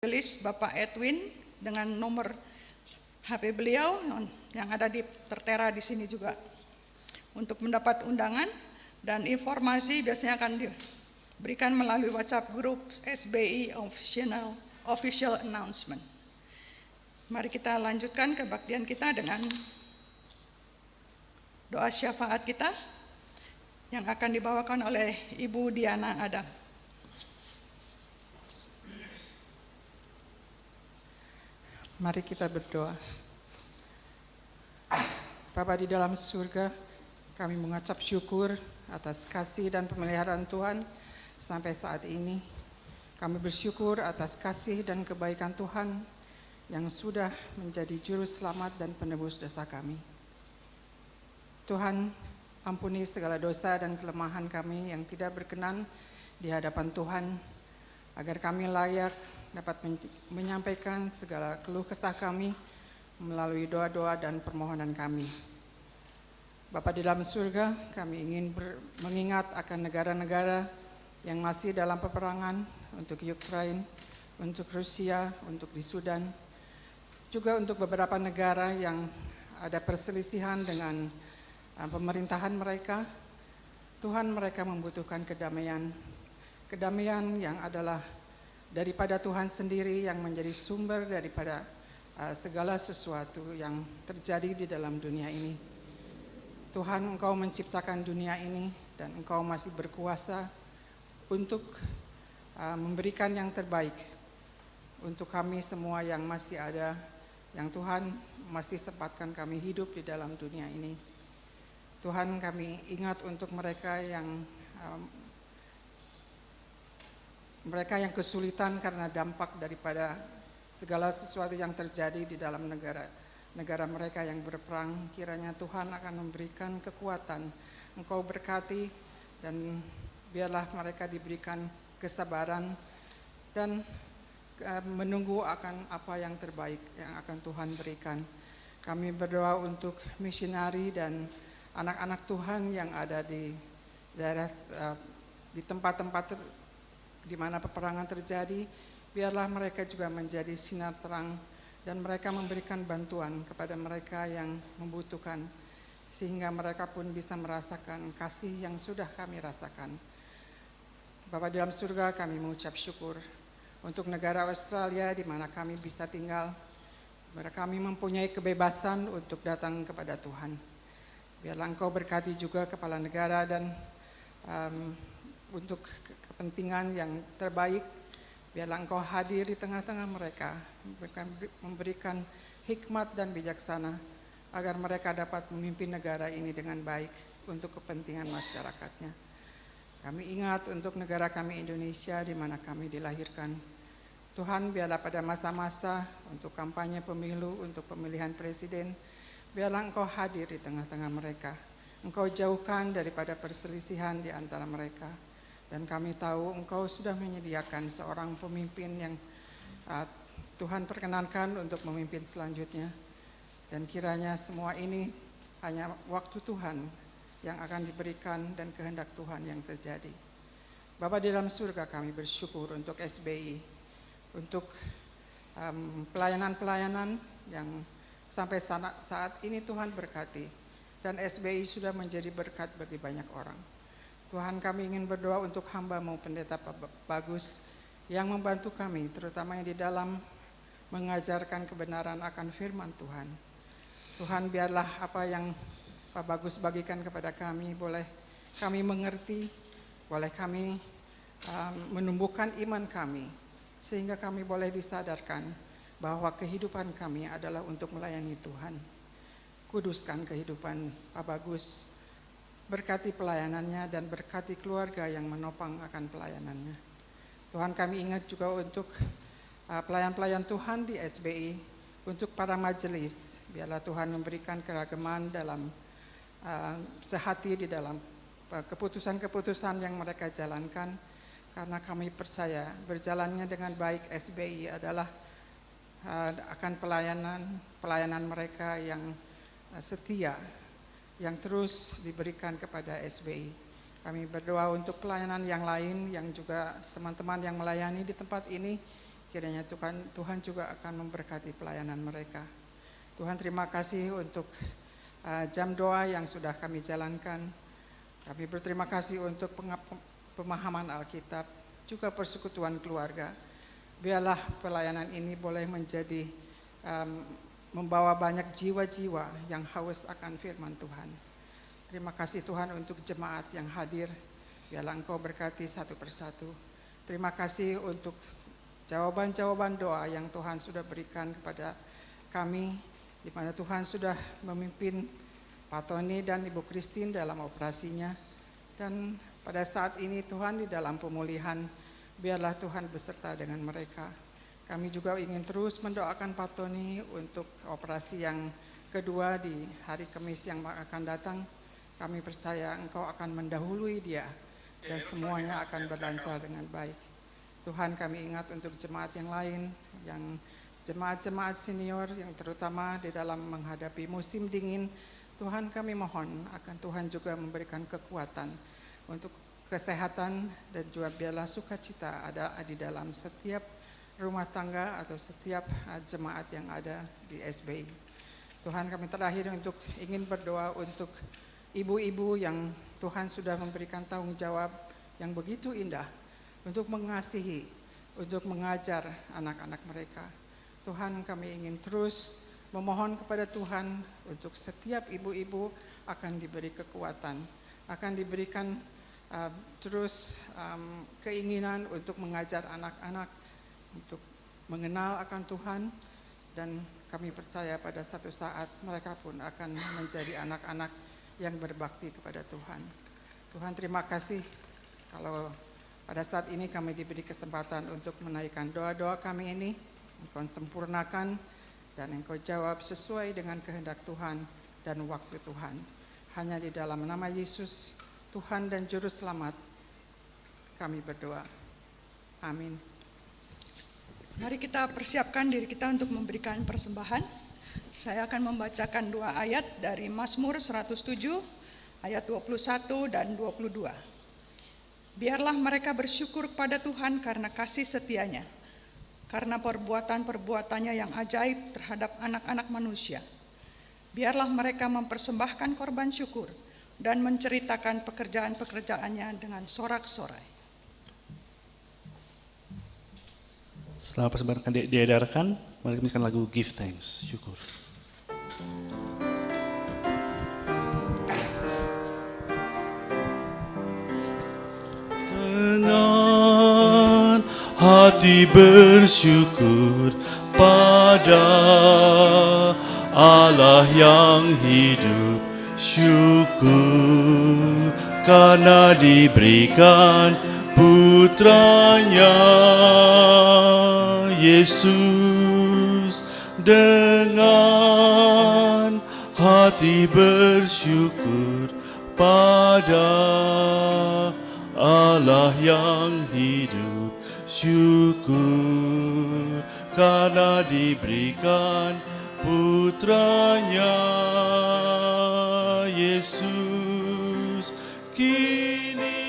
Majelis Bapak Edwin dengan nomor HP beliau yang ada tertera di sini juga untuk mendapat undangan, dan informasi biasanya akan diberikan melalui WhatsApp grup SBI official announcement. Mari kita lanjutkan kebaktian kita dengan doa syafaat kita yang akan dibawakan oleh Ibu Diana Adam. Mari kita berdoa. Bapa di dalam surga, kami mengucap syukur atas kasih dan pemeliharaan Tuhan sampai saat ini. Kami bersyukur atas kasih dan kebaikan Tuhan yang sudah menjadi juru selamat dan penebus dosa kami. Tuhan, ampuni segala dosa dan kelemahan kami yang tidak berkenan di hadapan Tuhan, agar kami layak dapat menyampaikan segala keluh kesah kami melalui doa-doa dan permohonan kami. Bapa di dalam surga, kami ingin mengingat akan negara-negara yang masih dalam peperangan, untuk Ukraina, untuk Rusia, untuk di Sudan, juga untuk beberapa negara yang ada perselisihan dengan pemerintahan mereka. Tuhan, mereka membutuhkan kedamaian yang adalah daripada Tuhan sendiri, yang menjadi sumber daripada segala sesuatu yang terjadi di dalam dunia ini. Tuhan, Engkau menciptakan dunia ini dan Engkau masih berkuasa untuk memberikan yang terbaik untuk kami semua yang masih ada, yang Tuhan masih sempatkan kami hidup di dalam dunia ini. Tuhan, kami ingat untuk mereka yang kesulitan karena dampak daripada segala sesuatu yang terjadi di dalam negara mereka yang berperang. Kiranya Tuhan akan memberikan kekuatan, Engkau berkati, dan biarlah mereka diberikan kesabaran dan menunggu akan apa yang terbaik yang akan Tuhan berikan. Kami berdoa untuk misionari dan anak-anak Tuhan yang ada di daerah, di tempat-tempat di mana peperangan terjadi. Biarlah mereka juga menjadi sinar terang dan mereka memberikan bantuan kepada mereka yang membutuhkan, sehingga mereka pun bisa merasakan kasih yang sudah kami rasakan. Bapa dalam surga, kami mengucap syukur untuk negara Australia di mana kami bisa tinggal. Mereka kami mempunyai kebebasan untuk datang kepada Tuhan. Biarlah Engkau berkati juga kepala negara dan untuk kepentingan yang terbaik. Biarlah Engkau hadir di tengah-tengah mereka, memberikan hikmat dan bijaksana agar mereka dapat memimpin negara ini dengan baik untuk kepentingan masyarakatnya. Kami ingat untuk negara kami Indonesia di mana kami dilahirkan. Tuhan, biarlah pada masa-masa untuk kampanye pemilu, untuk pemilihan presiden, biarlah Engkau hadir di tengah-tengah mereka. Engkau jauhkan daripada perselisihan di antara mereka. Dan kami tahu Engkau sudah menyediakan seorang pemimpin yang Tuhan perkenankan untuk memimpin selanjutnya. Dan kiranya semua ini hanya waktu Tuhan yang akan diberikan dan kehendak Tuhan yang terjadi. Bapa di dalam surga, kami bersyukur untuk SBI, untuk pelayanan-pelayanan yang sampai saat ini Tuhan berkati. Dan SBI sudah menjadi berkat bagi banyak orang. Tuhan, kami ingin berdoa untuk hamba-Mu Pendeta Pak Bagus yang membantu kami, terutama yang di dalam mengajarkan kebenaran akan firman Tuhan. Tuhan, biarlah apa yang Pak Bagus bagikan kepada kami boleh kami mengerti, boleh kami menumbuhkan iman kami, sehingga kami boleh disadarkan bahwa kehidupan kami adalah untuk melayani Tuhan. Kuduskan kehidupan Pak Bagus, berkati pelayanannya dan berkati keluarga yang menopang akan pelayanannya. Tuhan, kami ingat juga untuk pelayan-pelayan Tuhan di SBI, untuk para majelis. Biarlah Tuhan memberikan keragaman dalam sehati di dalam keputusan-keputusan yang mereka jalankan, karena kami percaya berjalannya dengan baik SBI adalah akan pelayanan mereka yang setia, yang terus diberikan kepada SBI. Kami berdoa untuk pelayanan yang lain yang juga teman-teman yang melayani di tempat ini, kiranya Tuhan juga akan memberkati pelayanan mereka. Tuhan, terima kasih untuk jam doa yang sudah kami jalankan. Kami berterima kasih untuk pemahaman Alkitab, juga persekutuan keluarga. Biarlah pelayanan ini boleh menjadi membawa banyak jiwa-jiwa yang haus akan firman Tuhan. Terima kasih Tuhan untuk jemaat yang hadir. Biarlah Engkau berkati satu persatu. Terima kasih untuk jawaban-jawaban doa yang Tuhan sudah berikan kepada kami, di mana Tuhan sudah memimpin Pak Tony dan Ibu Christine dalam operasinya. Dan pada saat ini Tuhan di dalam pemulihan, biarlah Tuhan beserta dengan mereka. Kami juga ingin terus mendoakan Pak Tony untuk operasi yang kedua di hari Kamis yang akan datang. Kami percaya Engkau akan mendahului dia dan semuanya akan berlancar dengan baik. Tuhan, kami ingat untuk jemaat yang lain, yang jemaat-jemaat senior yang terutama di dalam menghadapi musim dingin. Tuhan, kami mohon akan Tuhan juga memberikan kekuatan untuk kesehatan dan juga biarlah sukacita ada di dalam setiap rumah tangga atau setiap jemaat yang ada di SBI. Tuhan, kami terakhir untuk ingin berdoa untuk ibu-ibu yang Tuhan sudah memberikan tanggung jawab yang begitu indah untuk mengasihi, untuk mengajar anak-anak mereka. Tuhan, kami ingin terus memohon kepada Tuhan untuk setiap ibu-ibu akan diberi kekuatan, akan diberikan terus keinginan untuk mengajar anak-anak, untuk mengenal akan Tuhan, dan kami percaya pada satu saat mereka pun akan menjadi anak-anak yang berbakti kepada Tuhan. Tuhan, terima kasih kalau pada saat ini kami diberi kesempatan untuk menaikkan doa-doa kami ini. Engkau sempurnakan dan Engkau jawab sesuai dengan kehendak Tuhan dan waktu Tuhan. Hanya di dalam nama Yesus, Tuhan dan Juru Selamat, kami berdoa. Amin. Mari kita persiapkan diri kita untuk memberikan persembahan. Saya akan membacakan 2 ayat dari Mazmur 107, ayat 21 dan 22. Biarlah mereka bersyukur kepada Tuhan karena kasih setianya, karena perbuatan-perbuatannya yang ajaib terhadap anak-anak manusia. Biarlah mereka mempersembahkan korban syukur dan menceritakan pekerjaan-pekerjaannya dengan sorak-sorai. Setelah persembahan diedarkan, mari kita lagu Give Thanks, syukur. Dengan hati bersyukur pada Allah yang hidup, syukur karena diberikan putranya Yesus. Dengan hati bersyukur pada Allah yang hidup, syukur karena diberikan putranya Yesus. Kini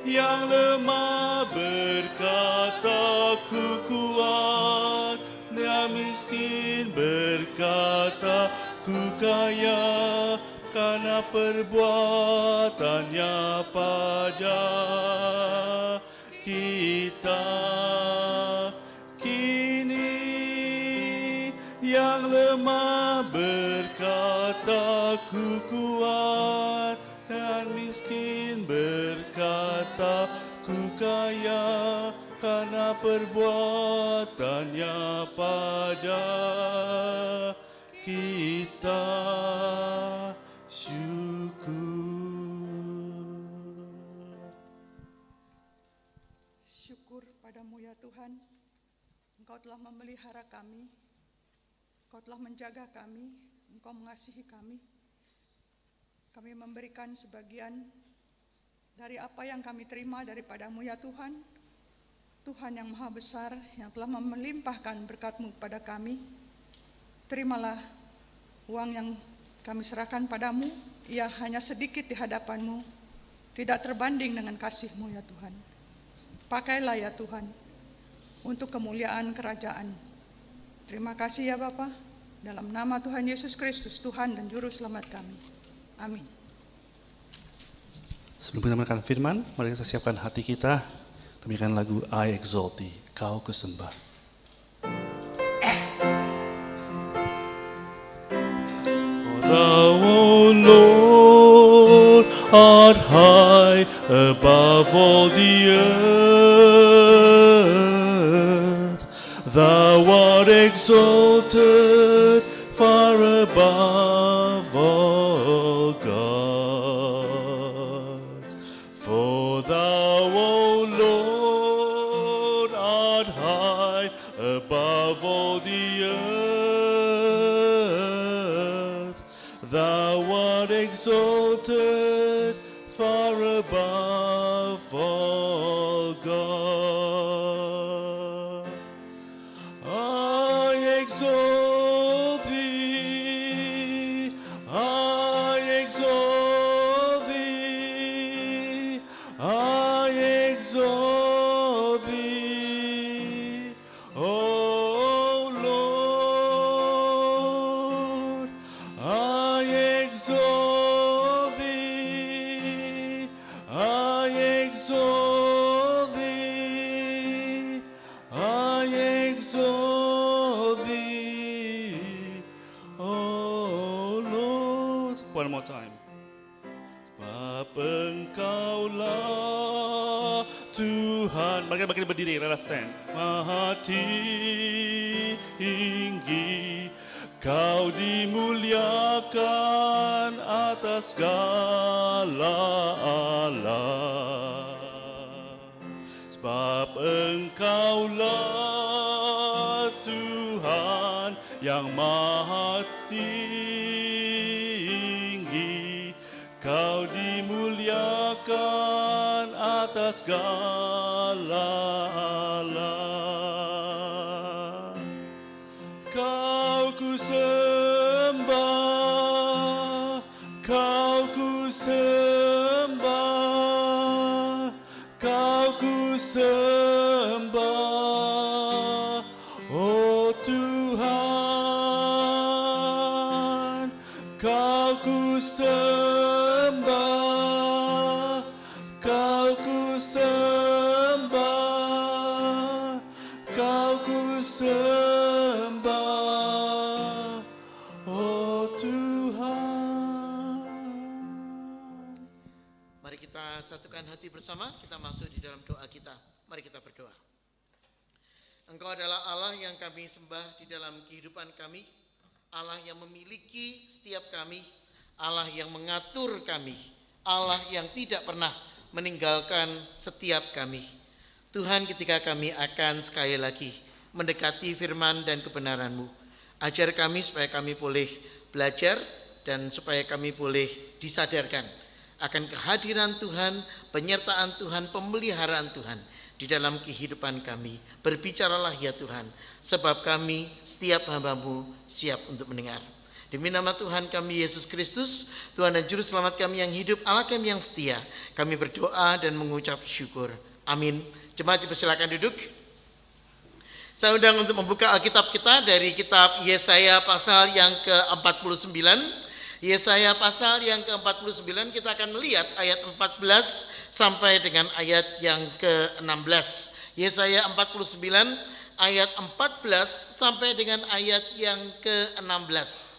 yang lemah berkata ku kuat, yang miskin berkata ku kaya, karena perbuatannya pada kita. Kini yang lemah berkata ku kuat, dan miskin berkata ku kaya, karena perbuatannya pada kita. Syukur padamu ya Tuhan, Engkau telah memelihara kami, Engkau telah menjaga kami, Engkau mengasihi kami. Kami memberikan sebagian dari apa yang kami terima daripadamu ya Tuhan. Tuhan yang maha besar, yang telah melimpahkan berkat-Mu kepada kami. Terimalah uang yang kami serahkan padamu, ia hanya sedikit di hadapan-Mu, tidak terbanding dengan kasih-Mu ya Tuhan. Pakailah ya Tuhan untuk kemuliaan kerajaan. Terima kasih ya Bapa, dalam nama Tuhan Yesus Kristus, Tuhan dan Juru Selamat kami. Amin. Sebelum kita mendengarkan firman, mari kita siapkan hati kita. Demikian lagu I Exalt Thee, Kau Kusembah. Thou, O Lord, art high above all the earth. Thou art exalted far above all gods. For thou, O Lord, art high above all the earth. Thou art exalted far above all God. I exalt thee, I exalt thee, I exalt thee, O Lord. I exalt thee, I exalt thee, I exalt thee, oh Lord. One more time. Sebab Engkaulah Tuhan. Mari kita berdiri, let us stand. Maha tinggi, Kau dimuliakan atas segala Allah. Sebab Engkaulah Tuhan yang maha tinggi, Kau dimuliakan atas segala Allah. Kau ku sembah, Kau ku sembah, Kau ku sembah, oh Tuhan. Kau ku sembah, Kau ku sembah, Kau ku sembah, oh Tuhan. Mari kita satukan hati bersama, kita masuk di dalam doa kita. Mari kita berdoa. Engkau adalah Allah yang kami sembah di dalam kehidupan kami, Allah yang memiliki setiap kami, Allah yang mengatur kami, Allah yang tidak pernah meninggalkan setiap kami. Tuhan, ketika kami akan sekali lagi mendekati firman dan kebenaran-Mu, ajar kami supaya kami boleh belajar dan supaya kami boleh disadarkan akan kehadiran Tuhan, penyertaan Tuhan, pemeliharaan Tuhan di dalam kehidupan kami. Berbicaralah ya Tuhan, sebab kami setiap hamba-Mu siap untuk mendengar. Demi nama Tuhan kami Yesus Kristus, Tuhan dan Juru Selamat kami yang hidup, Allah kami yang setia, kami berdoa dan mengucap syukur. Amin. Jemaat dipersilakan duduk. Saya undang untuk membuka Alkitab kita dari kitab Yesaya pasal yang ke-49. Yesaya pasal yang ke-49 kita akan melihat ayat 14 sampai dengan ayat yang ke-16. Yesaya 49 ayat 14 sampai dengan ayat yang ke-16.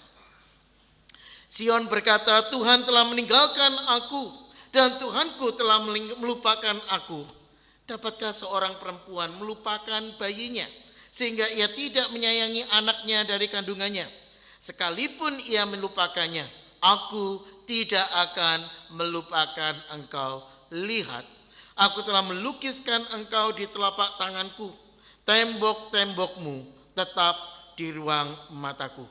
Sion berkata, Tuhan telah meninggalkan aku dan Tuhanku telah melupakan aku. Dapatkah seorang perempuan melupakan bayinya sehingga ia tidak menyayangi anaknya dari kandungannya? Sekalipun ia melupakannya, aku tidak akan melupakan engkau. Lihat, aku telah melukiskan engkau di telapak tanganku. Tembok-tembokmu tetap di ruang mataku.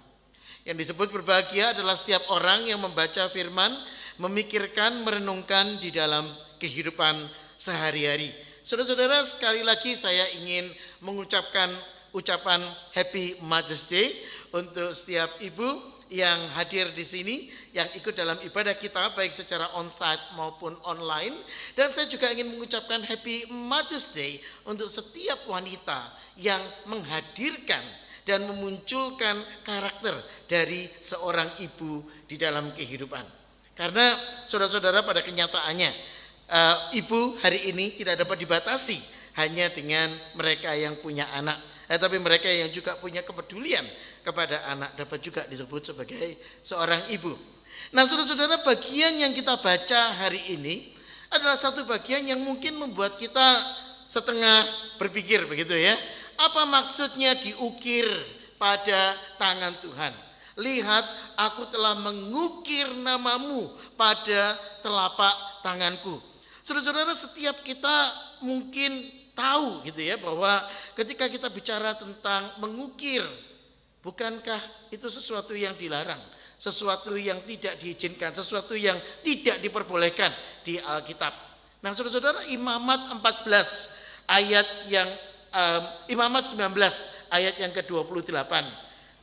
Yang disebut berbahagia adalah setiap orang yang membaca firman, memikirkan, merenungkan di dalam kehidupan sehari-hari. Saudara-saudara, sekali lagi saya ingin mengucapkan ucapan Happy Mother's Day untuk setiap ibu yang hadir di sini, yang ikut dalam ibadah kita baik secara onsite maupun online. Dan saya juga ingin mengucapkan Happy Mother's Day untuk setiap wanita yang menghadirkan dan memunculkan karakter dari seorang ibu di dalam kehidupan. Karena saudara-saudara, pada kenyataannya ibu hari ini tidak dapat dibatasi hanya dengan mereka yang punya anak, tapi mereka yang juga punya kepedulian kepada anak dapat juga disebut sebagai seorang ibu. Nah, saudara-saudara, bagian yang kita baca hari ini adalah satu bagian yang mungkin membuat kita setengah berpikir begitu ya. Apa maksudnya diukir pada tangan Tuhan? Lihat, aku telah mengukir namamu pada telapak tanganku. Saudara-saudara, setiap kita mungkin tahu gitu ya, bahwa ketika kita bicara tentang mengukir, bukankah itu sesuatu yang dilarang, sesuatu yang tidak diizinkan, sesuatu yang tidak diperbolehkan di Alkitab. Nah, saudara-saudara, Imamat 14 ayat yang Imamat 19 ayat yang ke-28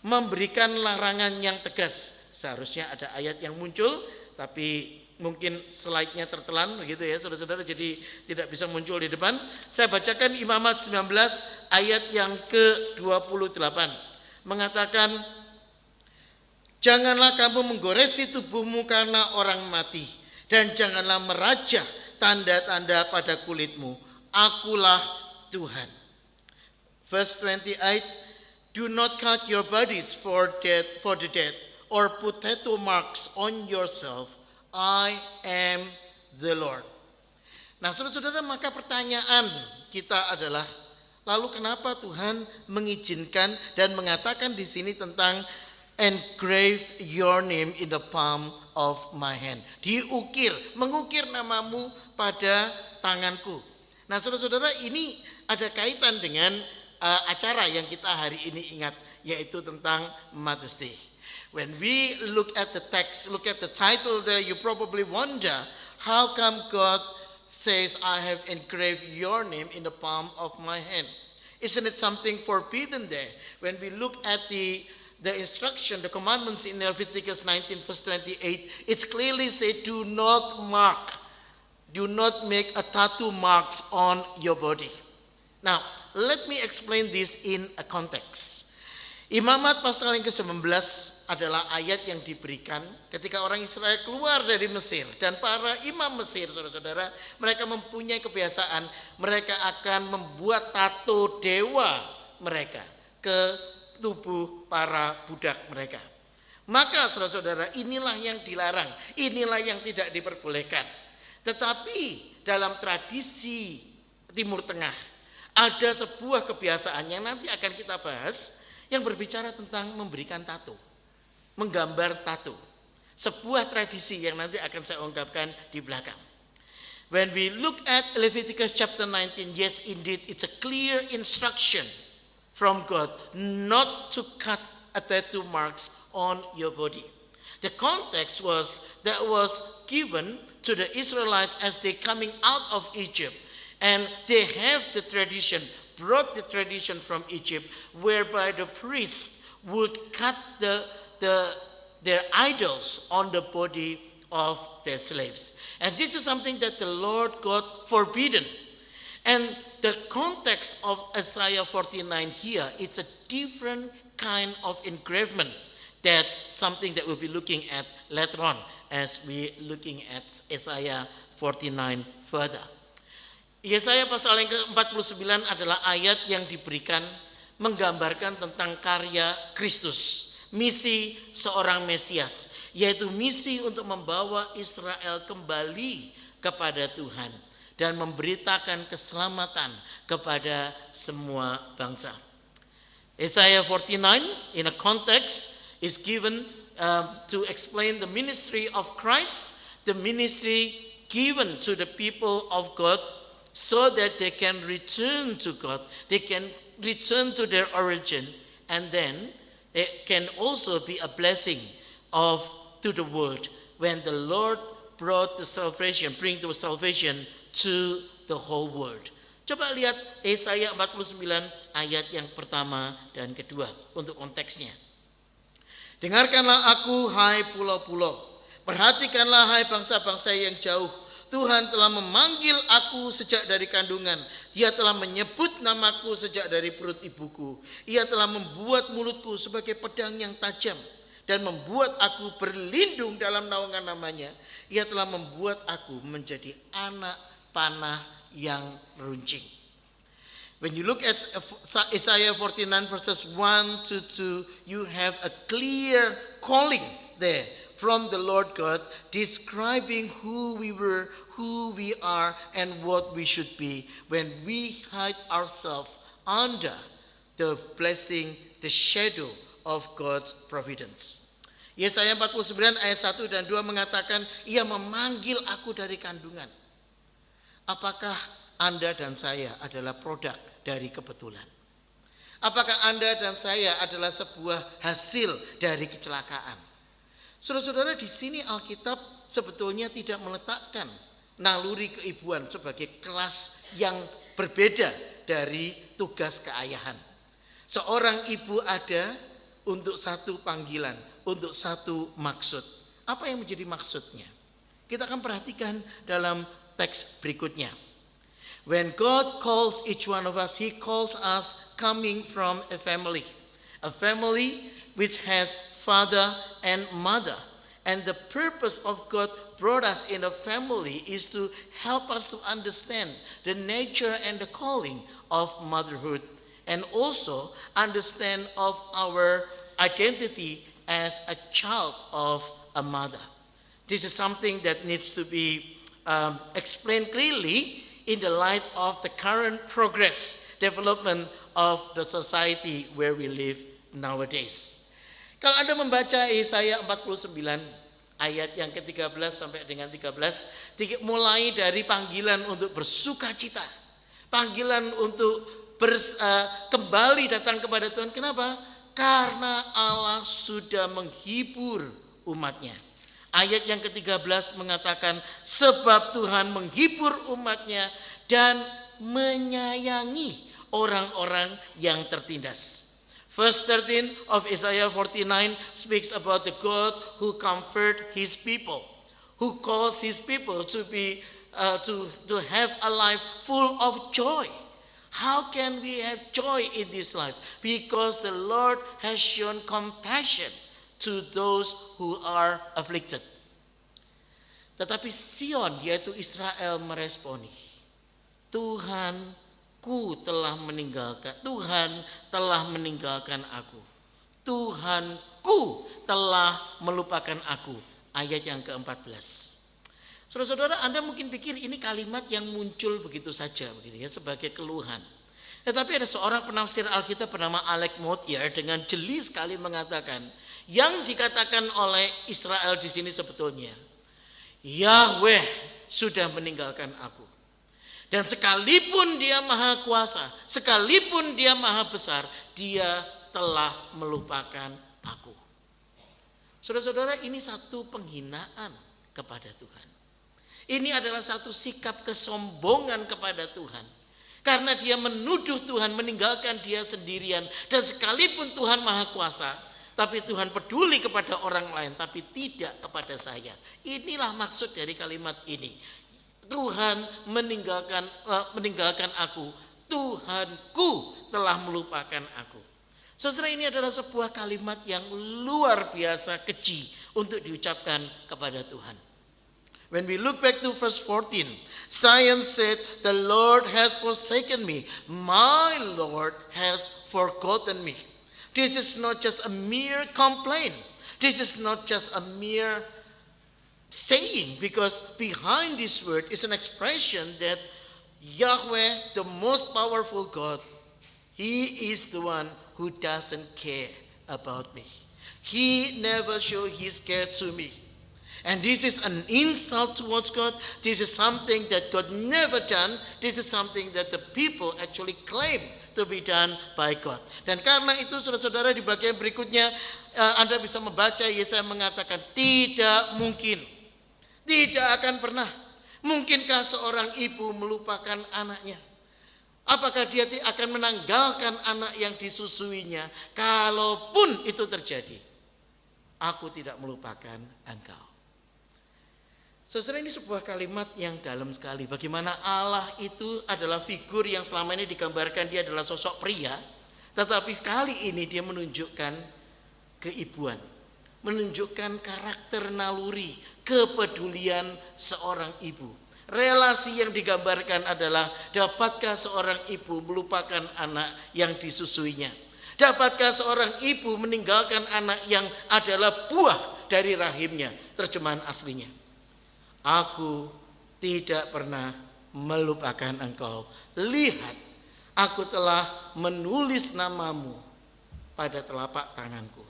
memberikan larangan yang tegas. Seharusnya ada ayat yang muncul, tapi mungkin slide-nya tertelan begitu ya saudara-saudara, jadi tidak bisa muncul di depan. Saya bacakan Imamat 19 ayat yang ke-28. Mengatakan, janganlah kamu menggoresi tubuhmu karena orang mati, dan janganlah merajah tanda-tanda pada kulitmu. Akulah Tuhan. Verse 28, do not cut your bodies for the dead, or put tattoo marks on yourself. I am the Lord. Nah, saudara-saudara, maka pertanyaan kita adalah, lalu kenapa Tuhan mengizinkan dan mengatakan di sini tentang engrave your name in the palm of my hand? Diukir, mengukir namamu pada tanganku. Nah, saudara-saudara, ini ada kaitan dengan acara yang kita hari ini ingat, yaitu tentang Mother's Day. When we look at the text, look at the title there, you probably wonder, how come God says, I have engraved your name in the palm of my hand? Isn't it something forbidden there? When we look at the instruction, the commandments in Leviticus 19 verse 28, it's clearly said, do not mark, do not make a tattoo marks on your body. Now, let me explain this in a context. Imamat pasal yang ke-19 adalah ayat yang diberikan ketika orang Israel keluar dari Mesir, dan para imam Mesir, saudara-saudara, mereka mempunyai kebiasaan, mereka akan membuat tato dewa mereka ke tubuh para budak mereka. Maka saudara-saudara, inilah yang dilarang, inilah yang tidak diperbolehkan. Tetapi dalam tradisi Timur Tengah ada sebuah kebiasaan yang nanti akan kita bahas, yang berbicara tentang memberikan tato, menggambar tato. Sebuah tradisi yang nanti akan saya ungkapkan di belakang. When we look at Leviticus chapter 19, yes indeed, it's a clear instruction from God not to cut a tattoo marks on your body. The context was that was given to the Israelites as they coming out of Egypt. And they have the tradition, brought the tradition from Egypt, whereby the priests would cut their idols on the body of their slaves. And this is something that the Lord God forbidden. And the context of Isaiah 49 here, it's a different kind of engravement, that something that we'll be looking at later on as we looking at Isaiah 49 further. Yesaya pasal yang ke-49 adalah ayat yang diberikan menggambarkan tentang karya Kristus, misi seorang Mesias, yaitu misi untuk membawa Israel kembali kepada Tuhan dan memberitakan keselamatan kepada semua bangsa. Isaiah 49 in a context is given to explain the ministry of Christ, the ministry given to the people of God, so that they can return to God, they can return to their origin, and then it can also be a blessing to the world when the Lord bring the salvation to the whole world. Coba lihat Yesaya 49 ayat yang pertama dan kedua untuk konteksnya. Dengarkanlah aku, hai pulau-pulau. Perhatikanlah, hai bangsa-bangsa yang jauh. Tuhan telah memanggil aku sejak dari kandungan. Dia telah menyebut namaku sejak dari perut ibuku. Ia telah membuat mulutku sebagai pedang yang tajam dan membuat aku berlindung dalam naungan namanya. Ia telah membuat aku menjadi anak panah yang runcing. When you look at Isaiah 49 verses 1 to 2, you have a clear calling there from the Lord God describing who we were, who we are, and what we should be when we hide ourselves under the blessing, the shadow of God's providence. Yesaya 49 ayat 1 dan 2 mengatakan, Ia memanggil aku dari kandungan. Apakah Anda dan saya adalah produk dari kebetulan? Apakah Anda dan saya adalah sebuah hasil dari kecelakaan? Saudara-saudara, di sini Alkitab sebetulnya tidak meletakkan naluri keibuan sebagai kelas yang berbeda dari tugas keayahan. Seorang ibu ada untuk satu panggilan, untuk satu maksud. Apa yang menjadi maksudnya? Kita akan perhatikan dalam teks berikutnya. When God calls each one of us, He calls us coming from a family which has father and mother. And the purpose of God brought us in a family is to help us to understand the nature and the calling of motherhood, and also understand of our identity as a child of a mother. This is something that needs to be explained clearly in the light of the current development of the society where we live nowadays. Kalau Anda membaca Yesaya 49 ayat yang ke-13 sampai dengan 13, mulai dari panggilan untuk bersukacita, panggilan untuk kembali datang kepada Tuhan. Kenapa? Karena Allah sudah menghibur umatnya. Ayat yang ke-13 mengatakan, sebab Tuhan menghibur umatnya dan menyayangi orang-orang yang tertindas. Verse 13 of Isaiah 49 speaks about the God who comfort His people, who calls His people to be to have a life full of joy. How can we have joy in this life? Because the Lord has shown compassion to those who are afflicted. Tetapi Sion, yaitu Israel, meresponi, Tuhanku telah meninggalkan, Tuhan telah meninggalkan aku. Tuhanku telah melupakan aku. Ayat yang ke-14. Saudara-saudara, Anda mungkin pikir ini kalimat yang muncul begitu saja, begitu ya, sebagai keluhan. Tetapi ada seorang penafsir Alkitab bernama Alec Motyer dengan jeli sekali mengatakan, yang dikatakan oleh Israel di sini sebetulnya, Yahweh sudah meninggalkan aku. Dan sekalipun Dia maha kuasa, sekalipun Dia maha besar, Dia telah melupakan aku. Saudara-saudara, ini satu penghinaan kepada Tuhan. Ini adalah satu sikap kesombongan kepada Tuhan. Karena dia menuduh Tuhan meninggalkan dia sendirian. Dan sekalipun Tuhan maha kuasa, tapi Tuhan peduli kepada orang lain, tapi tidak kepada saya. Inilah maksud dari kalimat ini. Tuhan meninggalkan aku. Tuhanku telah melupakan aku. Saudara, ini adalah sebuah kalimat yang luar biasa keji untuk diucapkan kepada Tuhan. When we look back to verse 14, Zion said, the Lord has forsaken me. My Lord has forgotten me. This is not just a mere complaint. This is not just a mere saying, because behind this word is an expression that Yahweh, the most powerful God, He is the one who doesn't care about me. He never showed His care to me. And this is an insult towards God. This is something that God never done. This is something that the people actually claim to be done by God. Dan karena itu saudara-saudara, di bagian berikutnya Anda bisa membaca Yesaya mengatakan, tidak mungkin, tidak akan pernah. Mungkinkah seorang ibu melupakan anaknya? Apakah dia akan menanggalkan anak yang disusuinya? Kalaupun itu terjadi, aku tidak melupakan engkau. Saudara, ini sebuah kalimat yang dalam sekali. Bagaimana Allah itu adalah figur yang selama ini digambarkan dia adalah sosok pria, tetapi kali ini dia menunjukkan keibuan, menunjukkan karakter naluri, kepedulian seorang ibu. Relasi yang digambarkan adalah, dapatkah seorang ibu melupakan anak yang disusuinya? Dapatkah seorang ibu meninggalkan anak yang adalah buah dari rahimnya? Terjemahan aslinya, aku tidak pernah melupakan engkau. Lihat, aku telah menulis namamu pada telapak tanganku,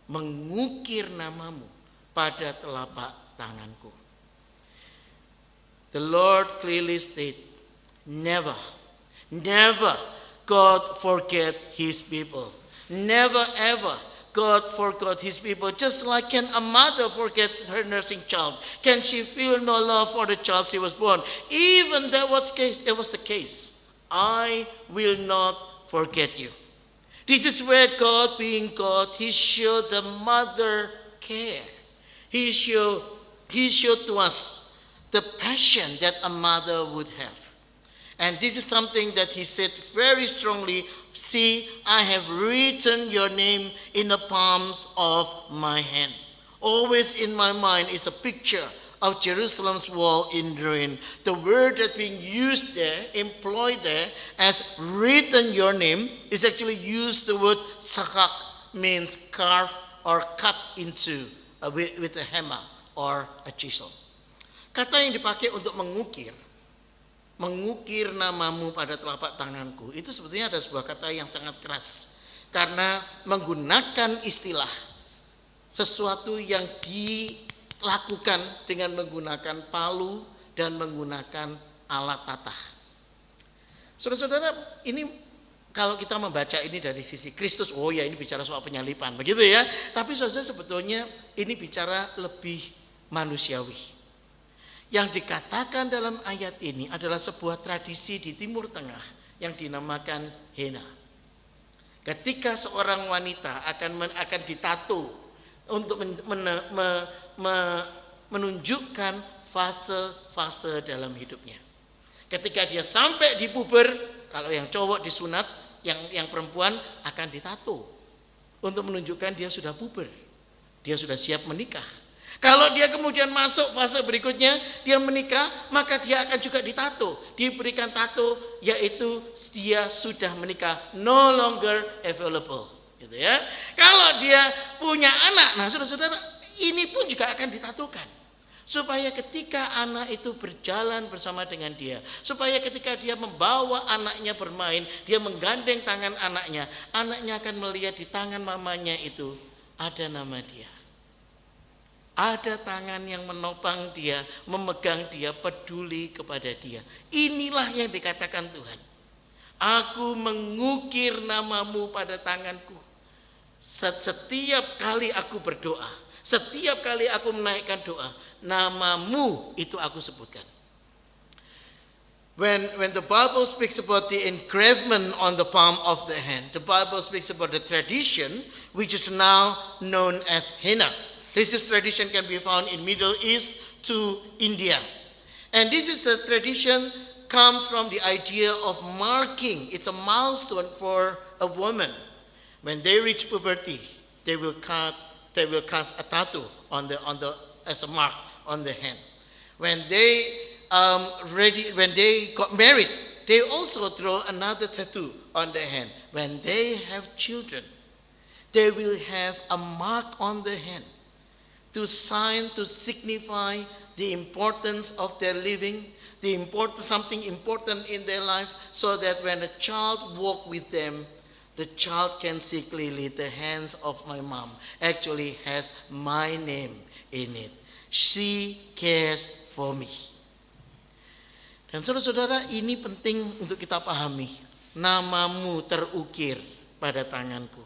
mengukir namamu pada telapak tanganku. The Lord clearly state, never God forget his people. Never ever God forgot his people. Just like can a mother forget her nursing child? Can she feel no love for the child she was born? Even that was the case. I will not forget you. This is where God, being God, he showed the mother care. He showed to us the passion that a mother would have. And this is something that he said very strongly. See, I have written your name in the palms of my hand. Always in my mind is a picture of Jerusalem's wall in ruin. The word that being used there, employed there as written your name, is actually used the word sakak, means carve or cut into with a hammer or a chisel. Kata yang dipakai untuk mengukir namamu pada telapak tanganku, itu sebetulnya ada sebuah kata yang sangat keras. Karena menggunakan istilah sesuatu yang dilakukan dengan menggunakan palu dan menggunakan alat tatah. Saudara-saudara, ini kalau kita membaca ini dari sisi Kristus, oh ya ini bicara soal penyalipan, begitu ya. Tapi saudara, sebetulnya ini bicara lebih manusiawi. Yang dikatakan dalam ayat ini adalah sebuah tradisi di Timur Tengah yang dinamakan henna. Ketika seorang wanita akan ditato untuk menunjukkan fase-fase dalam hidupnya. Ketika dia sampai di puber, kalau yang cowok disunat, yang perempuan akan ditato untuk menunjukkan dia sudah puber, dia sudah siap menikah. Kalau dia kemudian masuk fase berikutnya, dia menikah, maka dia akan juga ditato, diberikan tato, yaitu dia sudah menikah, no longer available, gitu ya. Kalau dia punya anak, nah saudara-saudara, ini pun juga akan ditatokan, supaya ketika anak itu berjalan bersama dengan dia, supaya ketika dia membawa anaknya bermain, dia menggandeng tangan anaknya akan melihat di tangan mamanya itu ada nama dia. Ada tangan yang menopang dia, memegang dia, peduli kepada dia. Inilah yang dikatakan Tuhan. Aku mengukir namamu pada tanganku. Setiap kali aku berdoa, setiap kali aku menaikkan doa, namamu itu aku sebutkan. When the Bible speaks about the engravement on the palm of the hand, the Bible speaks about the tradition which is now known as henna. This tradition can be found in Middle East to India. And this is the tradition come from the idea of marking. It's a milestone for a woman. When they reach puberty, they will cast a tattoo as a mark on the hand. When they got married, they also draw another tattoo on their hand. When they have children, they will have a mark on the hand to signify the importance of their living, something important in their life, so that when a child walk with them, the child can see clearly the hands of my mom actually has my name in it. She cares for me. Dan saudara-saudara, ini penting untuk kita pahami. Namamu terukir pada tanganku.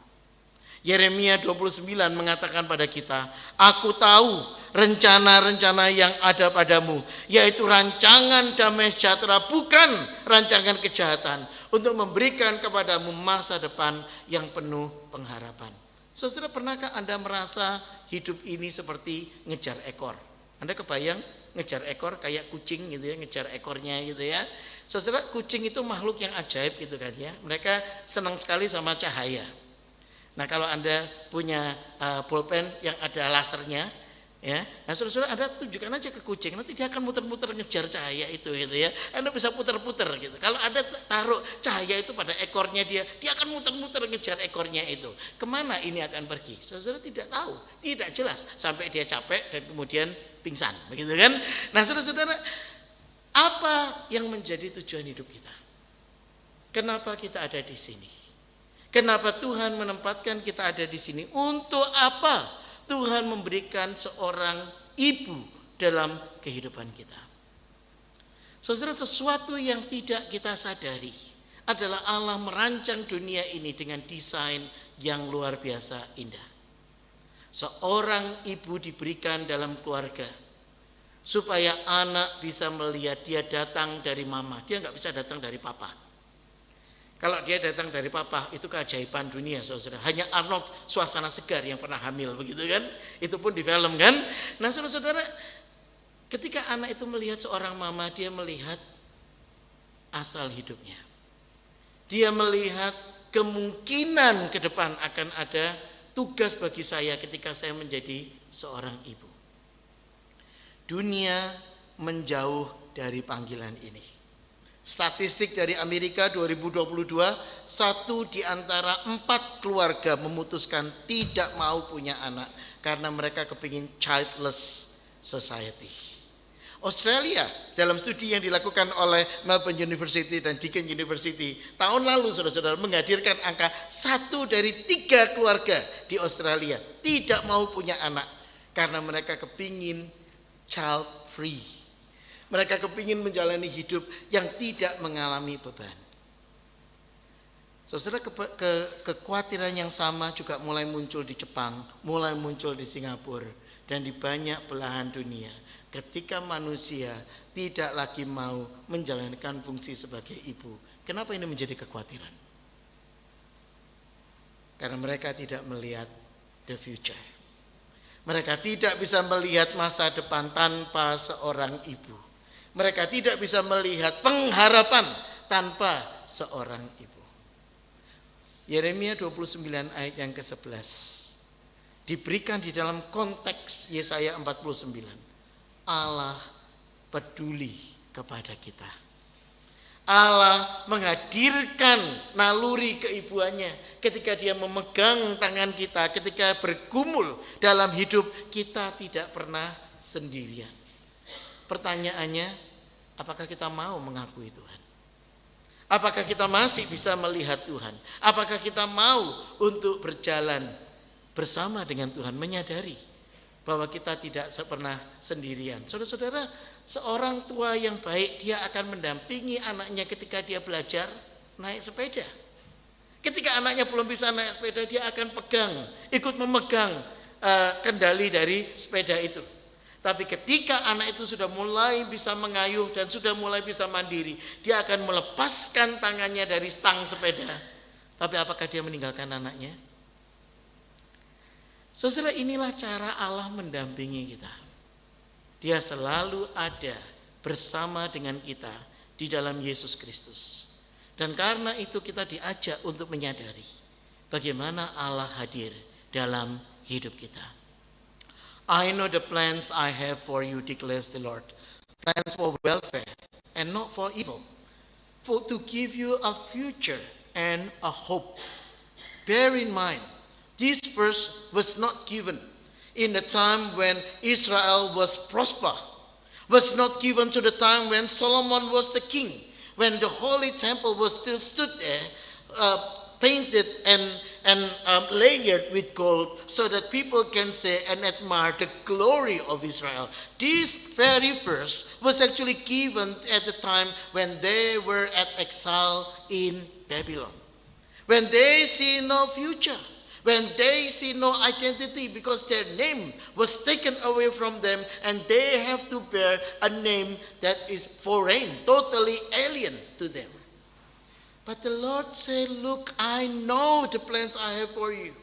Yeremia 29 mengatakan pada kita, aku tahu rencana-rencana yang ada padamu, yaitu rancangan damai sejahtera, bukan rancangan kejahatan, untuk memberikan kepadamu masa depan yang penuh pengharapan. Saudara, pernahkah Anda merasa hidup ini seperti ngejar ekor? Anda kebayang ngejar ekor kayak kucing gitu ya, ngejar ekornya gitu ya. Saudara, kucing itu makhluk yang ajaib gitu kan ya. Mereka senang sekali sama cahaya. Nah, kalau Anda punya pulpen yang ada lasernya, ya, nah saudara, Anda tunjukkan aja ke kucing, nanti dia akan muter-muter ngejar cahaya itu gitu ya. Anda bisa puter-puter gitu. Kalau Anda taruh cahaya itu pada ekornya dia akan muter-muter ngejar ekornya itu. Kemana ini akan pergi? Saudara tidak tahu, tidak jelas, sampai dia capek dan kemudian pingsan, begitu kan? Nah, saudara-saudara, apa yang menjadi tujuan hidup kita? Kenapa kita ada di sini? Kenapa Tuhan menempatkan kita ada di sini? Untuk apa Tuhan memberikan seorang ibu dalam kehidupan kita? Saudara, sesuatu yang tidak kita sadari adalah Allah merancang dunia ini dengan desain yang luar biasa indah. Seorang ibu diberikan dalam keluarga supaya anak bisa melihat dia datang dari mama, dia nggak bisa datang dari papa. Kalau dia datang dari papa, itu keajaiban dunia, saudara. Hanya Arnold Suasana Segar yang pernah hamil, begitu kan? Itu pun di film kan? Nah, saudara-saudara, ketika anak itu melihat seorang mama, dia melihat asal hidupnya. Dia melihat kemungkinan ke depan akan ada tugas bagi saya ketika saya menjadi seorang ibu. Dunia menjauh dari panggilan ini. Statistik dari Amerika 2022, 1 di antara 4 keluarga memutuskan tidak mau punya anak karena mereka kepingin childless society. Australia, dalam studi yang dilakukan oleh Melbourne University dan Deakin University tahun lalu, saudara-saudara, menghadirkan angka 1 dari 3 keluarga di Australia tidak mau punya anak karena mereka kepingin child free. Mereka kepingin menjalani hidup yang tidak mengalami beban. Saudara, kekhawatiran yang sama juga mulai muncul di Jepang, mulai muncul di Singapura, dan di banyak belahan dunia. Ketika manusia tidak lagi mau menjalankan fungsi sebagai ibu. Kenapa ini menjadi kekhawatiran? Karena mereka tidak melihat the future. Mereka tidak bisa melihat masa depan tanpa seorang ibu. Mereka tidak bisa melihat pengharapan tanpa seorang ibu. Yeremia 29 ayat yang ke-11 diberikan di dalam konteks Yesaya 49. Allah peduli kepada kita. Allah menghadirkan naluri keibuannya ketika dia memegang tangan kita, ketika bergumul dalam hidup kita tidak pernah sendirian. Pertanyaannya, apakah kita mau mengakui Tuhan? Apakah kita masih bisa melihat Tuhan? Apakah kita mau untuk berjalan bersama dengan Tuhan, menyadari bahwa kita tidak pernah sendirian? Saudara-saudara, seorang tua yang baik, dia akan mendampingi anaknya ketika dia belajar naik sepeda. Ketika anaknya belum bisa naik sepeda, dia akan ikut memegang kendali dari sepeda itu. Tapi ketika anak itu sudah mulai bisa mengayuh dan sudah mulai bisa mandiri, dia akan melepaskan tangannya dari stang sepeda. Tapi apakah dia meninggalkan anaknya? Saudara, inilah cara Allah mendampingi kita. Dia selalu ada bersama dengan kita di dalam Yesus Kristus. Dan karena itu kita diajak untuk menyadari bagaimana Allah hadir dalam hidup kita. I know the plans I have for you, declares the Lord. Plans for welfare and not for evil, for to give you a future and a hope. Bear in mind, this verse was not given in the time when Israel was prosper, was not given to the time when Solomon was the king, when the holy temple was still stood there, painted and layered with gold, so that people can say and admire the glory of Israel. This very verse was actually given at the time when they were at exile in Babylon, when they see no future, when they see no identity because their name was taken away from them and they have to bear a name that is foreign, totally alien to them. But the Lord said, look, I know the plans I have for you.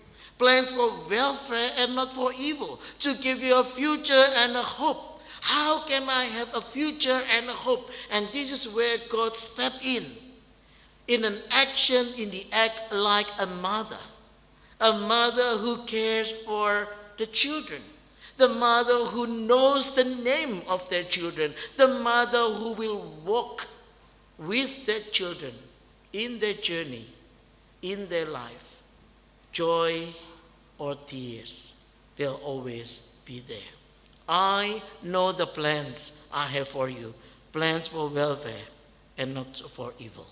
plans for welfare and not for evil, to give you a future and a hope. How can I have a future and a hope? And this is where God stepped in an action, in the act like a mother who cares for the children, the mother who knows the name of their children, the mother who will walk with their children in their journey, in their life. Joy or tears, they'll always be there. I know the plans I have for you, plans for welfare and not for evil,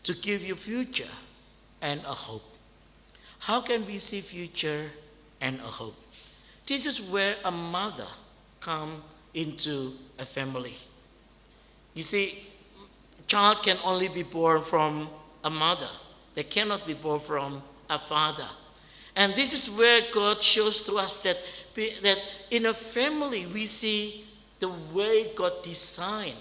to give you future and a hope. How can we see future and a hope? This is where a mother comes into a family. You see, a child can only be born from a mother. They cannot be born from a father. And this is where God shows to us that in a family we see the way God designed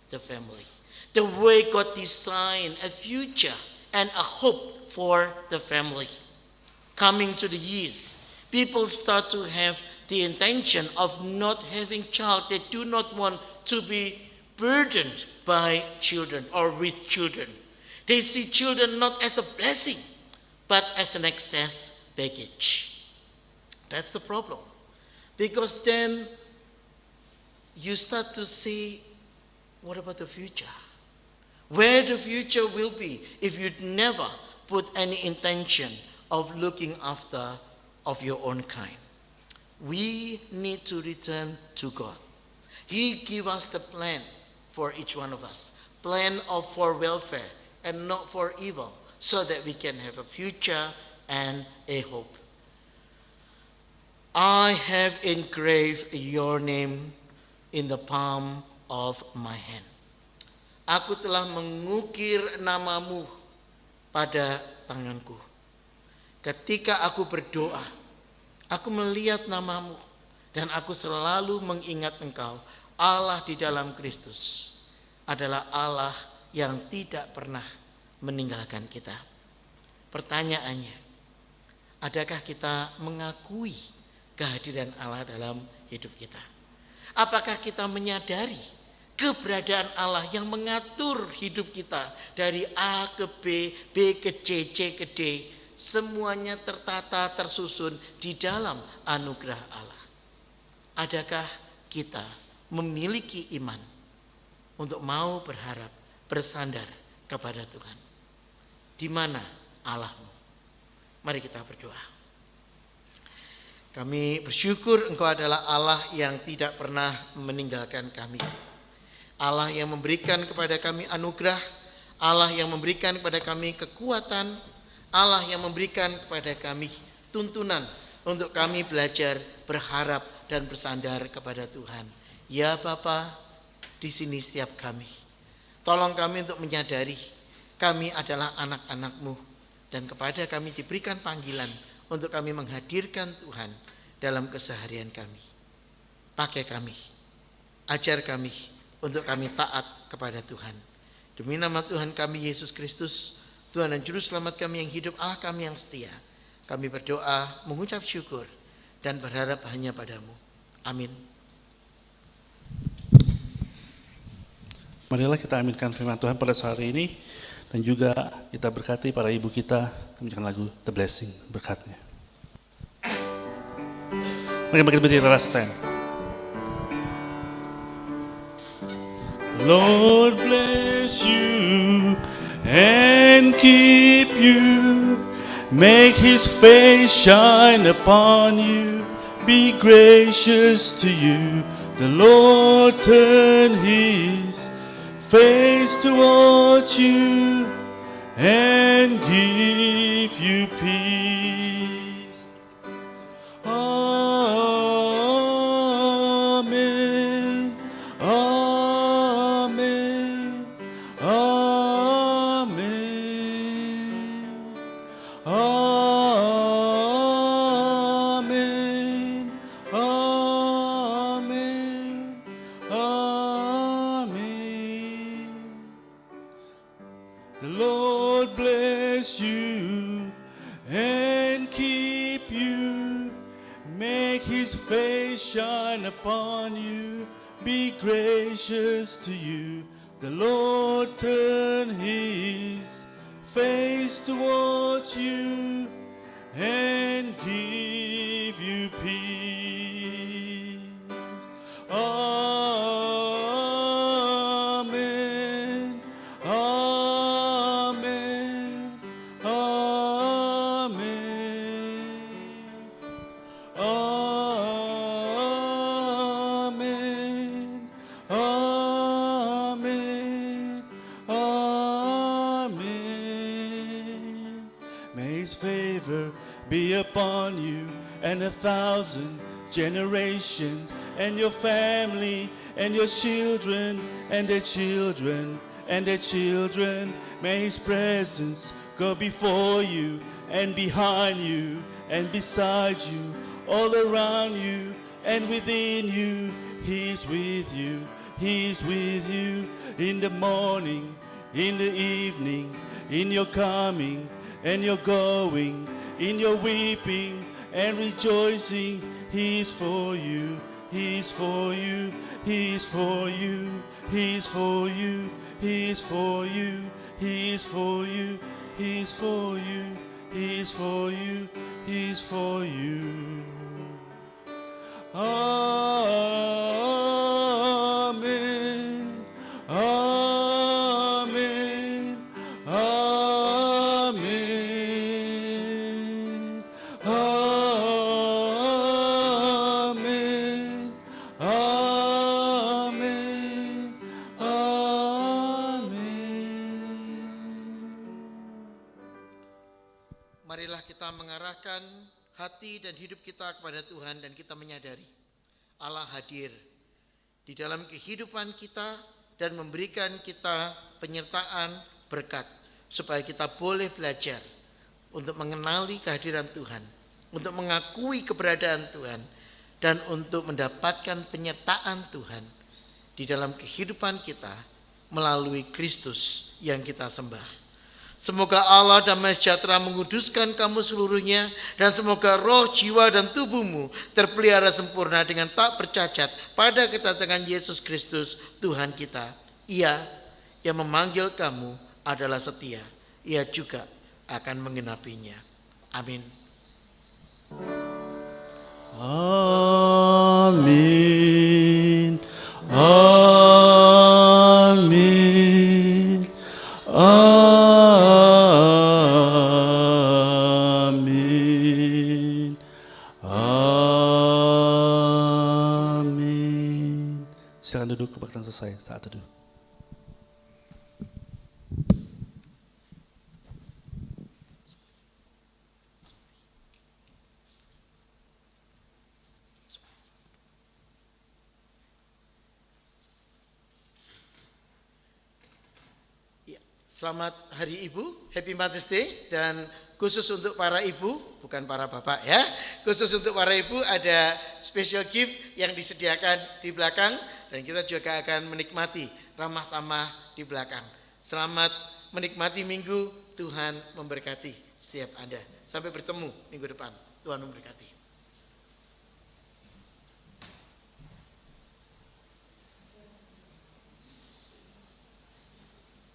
the family, the way God designed a future and a hope for the family. Coming to the years, people start to have the intention of not having child. They do not want to be burdened by children or with children. They see children not as a blessing, but as an excess baggage. That's the problem. Because then you start to see, what about the future? Where the future will be if you never put any intention of looking after of your own kind. We need to return to God. He gave us the plan for each one of us. Plan for welfare and not for evil, so that we can have a future and a hope. I have engraved your name in the palm of my hand. Aku telah mengukir namamu pada tanganku. Ketika aku berdoa, aku melihat namamu dan aku selalu mengingat engkau. Allah di dalam Kristus adalah Allah yang tidak pernah meninggalkan kita. Pertanyaannya, adakah kita mengakui kehadiran Allah dalam hidup kita? Apakah kita menyadari keberadaan Allah yang mengatur hidup kita dari A ke B, B ke C, C ke D, semuanya tertata, tersusun di dalam anugerah Allah? Adakah kita memiliki iman untuk mau berharap, bersandar kepada Tuhan? Di mana Allahmu? Mari kita berdoa. Kami bersyukur Engkau adalah Allah yang tidak pernah meninggalkan kami. Allah yang memberikan kepada kami anugerah, Allah yang memberikan kepada kami kekuatan, Allah yang memberikan kepada kami tuntunan untuk kami belajar berharap dan bersandar kepada Tuhan. Ya Bapa, di sini setiap kami, tolong kami untuk menyadari kami adalah anak-anak-Mu, dan kepada kami diberikan panggilan untuk kami menghadirkan Tuhan dalam keseharian kami. Pakai kami, ajar kami untuk kami taat kepada Tuhan. Demi nama Tuhan kami Yesus Kristus, Tuhan dan Juru Selamat kami yang hidup, Allah kami yang setia, kami berdoa, mengucap syukur, dan berharap hanya padamu. Amin. Marilah kita aminkan firman Tuhan pada sore ini, dan juga kita berkati para ibu kita menyanyikan lagu The Blessing, berkatnya. Mari kita berdiri, let's stand. Lord bless you and keep you, make His face shine upon you, be gracious to you. The Lord turn His face towards you and give you peace. Amen. Amen. Amen. Amen. Amen. Amen. The Lord bless you and keep his face shine upon you, be gracious to you. The Lord turn his face towards you and give you peace. Amen. Amen. Amen. Amen. Amen. Amen. May his favor be upon you and 1,000 generations, and your family, and your children, and their children, and their children. May his presence go before you, and behind you, and beside you, all around you, and within you. He is with you. He is with you in the morning, in the evening, in your coming and your going, in your weeping and rejoicing. He is for you. He is for you. He is for you. He is for you. He is for you. He is for you. He is for you. He is for you. He is for you. Amen. Amen. Amen. Amen. Amen. Amen. Marilah kita mengarahkan hati dan hidup kita kepada Tuhan, dan kita menyadari Allah hadir di dalam kehidupan kita dan memberikan kita penyertaan berkat supaya kita boleh belajar untuk mengenali kehadiran Tuhan, untuk mengakui keberadaan Tuhan, dan untuk mendapatkan penyertaan Tuhan di dalam kehidupan kita melalui Kristus yang kita sembah. Semoga Allah damai sejahtera menguduskan kamu seluruhnya, dan semoga roh, jiwa, dan tubuhmu terpelihara sempurna dengan tak bercacat pada kedatangan Yesus Kristus Tuhan kita. Ia yang memanggil kamu adalah setia. Ia juga akan menggenapinya. Amin. Amin. Amin. Amin. Amin. Silakan duduk, kebaktian selesai, saat teduh. Selamat Hari Ibu, Happy Mother's Day, dan khusus untuk para ibu, bukan para bapak ya, khusus untuk para ibu ada special gift yang disediakan di belakang, dan kita juga akan menikmati ramah tamah di belakang. Selamat menikmati minggu, Tuhan memberkati setiap Anda. Sampai bertemu minggu depan, Tuhan memberkati.